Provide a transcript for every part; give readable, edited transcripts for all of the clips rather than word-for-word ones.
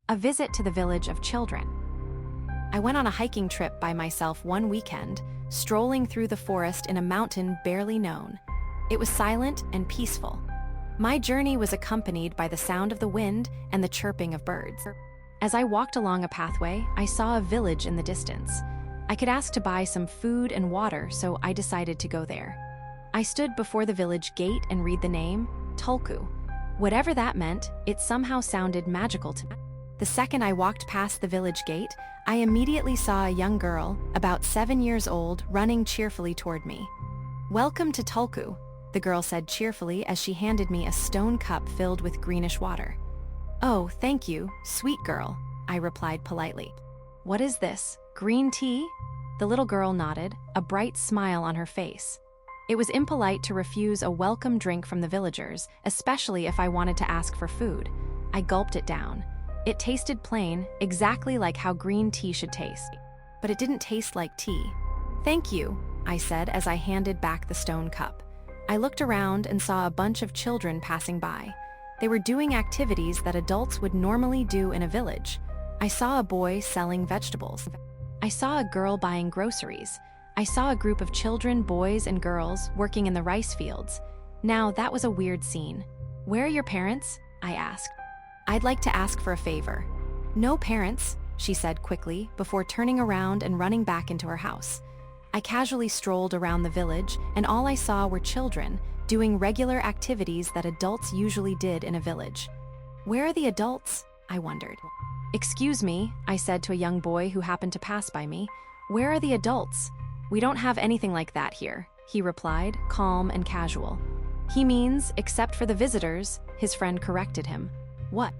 A visit to the village of children. I went on a hiking trip by myself one weekend, strolling through the forest in a mountain barely known. It was silent and peaceful. My journey was accompanied by the sound of the wind and the chirping of birds. As I walked along a pathway, I saw a village in the distance. I could ask to buy some food and water, so I decided to go there. I stood before the village gate and read the name, Tulku. Whatever that meant, it somehow sounded magical to me. The second I walked past the village gate, I immediately saw a young girl, about 7 years old, running cheerfully toward me. "Welcome to Tulku," the girl said cheerfully as she handed me a stone cup filled with greenish water. "Oh, thank you, sweet girl," I replied politely. "What is this, green tea?" The little girl nodded, a bright smile on her face. It was impolite to refuse a welcome drink from the villagers, especially if I wanted to ask for food. I gulped it down. It tasted plain, exactly like how green tea should taste. But it didn't taste like tea. "Thank you," I said as I handed back the stone cup. I looked around and saw a bunch of children passing by. They were doing activities that adults would normally do in a village. I saw a boy selling vegetables. I saw a girl buying groceries. I saw a group of children, boys and girls, working in the rice fields. Now, that was a weird scene. "Where are your parents?" I asked. "I'd like to ask for a favor." "No parents," she said quickly, before turning around and running back into her house. I casually strolled around the village, and all I saw were children, doing regular activities that adults usually did in a village. "Where are the adults?" I wondered. "Excuse me," I said to a young boy who happened to pass by me. "Where are the adults?" "We don't have anything like that here," he replied, calm and casual. "He means, except for the visitors," his friend corrected him. "What?"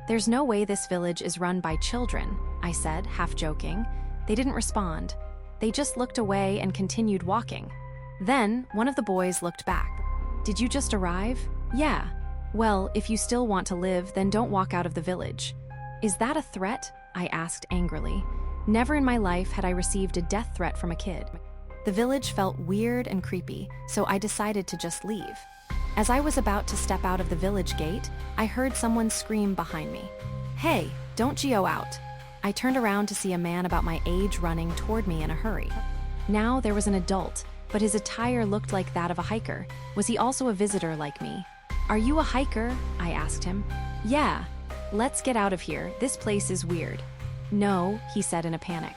"There's no way this village is run by children," I said, half joking. They didn't respond. They just looked away and continued walking. Then, one of the boys looked back. "Did you just arrive?" "Yeah." "Well, if you still want to live, then don't walk out of the village." "Is that a threat?" I asked angrily. Never in my life had I received a death threat from a kid. The village felt weird and creepy, so I decided to just leave. As I was about to step out of the village gate, I heard someone scream behind me. "Hey, don't geo out." I turned around to see a man about my age running toward me in a hurry. Now there was an adult, but his attire looked like that of a hiker. Was he also a visitor like me? "Are you a hiker?" I asked him. "Yeah." "Let's get out of here. This place is weird." "No," he said in a panic.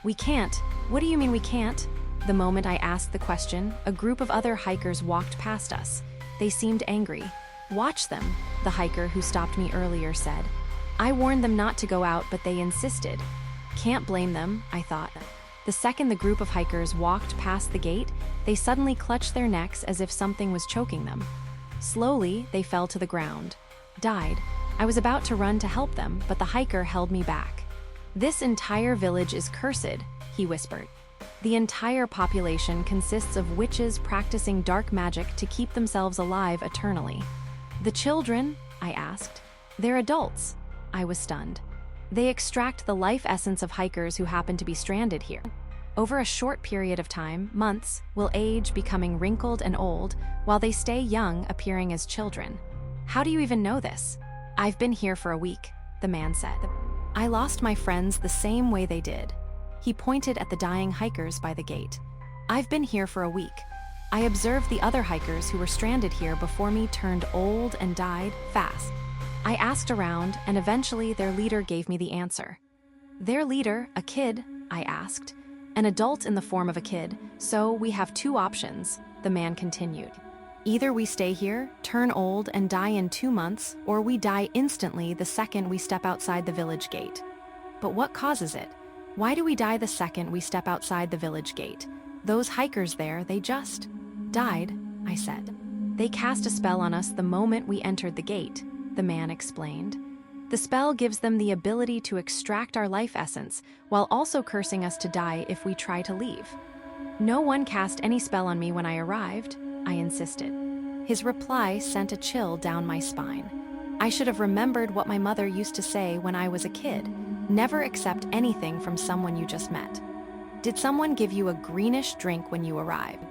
"We can't." "What do you mean we can't?" The moment I asked the question, a group of other hikers walked past us. They seemed angry. "Watch them," the hiker who stopped me earlier said. I warned them not to go out, but they insisted. Can't blame them, I thought. The second the group of hikers walked past the gate, they suddenly clutched their necks as if something was choking them. Slowly, they fell to the ground. Died. I was about to run to help them, but the hiker held me back. "This entire village is cursed," he whispered. "The entire population consists of witches practicing dark magic to keep themselves alive eternally." "The children?" I asked. "They're adults." I was stunned. "They extract the life essence of hikers who happen to be stranded here. Over a short period of time, months, will age, becoming wrinkled and old, while they stay young, appearing as children." "How do you even know this?" "I've been here for a week," the man said. "I lost my friends the same way they did." He pointed at the dying hikers by the gate. "I've been here for a week. I observed the other hikers who were stranded here before me turned old and died fast." I asked around, and eventually their leader gave me the answer. "Their leader, a kid?" I asked. "An adult in the form of a kid, so we have two options," the man continued. "Either we stay here, turn old, and die in 2 months, or we die instantly the second we step outside the village gate." "But what causes it? Why do we die the second we step outside the village gate? Those hikers there, they just died," I said. "They cast a spell on us the moment we entered the gate," the man explained. "The spell gives them the ability to extract our life essence, while also cursing us to die if we try to leave." "No one cast any spell on me when I arrived," I insisted. His reply sent a chill down my spine. I should have remembered what my mother used to say when I was a kid: never accept anything from someone you just met. "Did someone give you a greenish drink when you arrived?"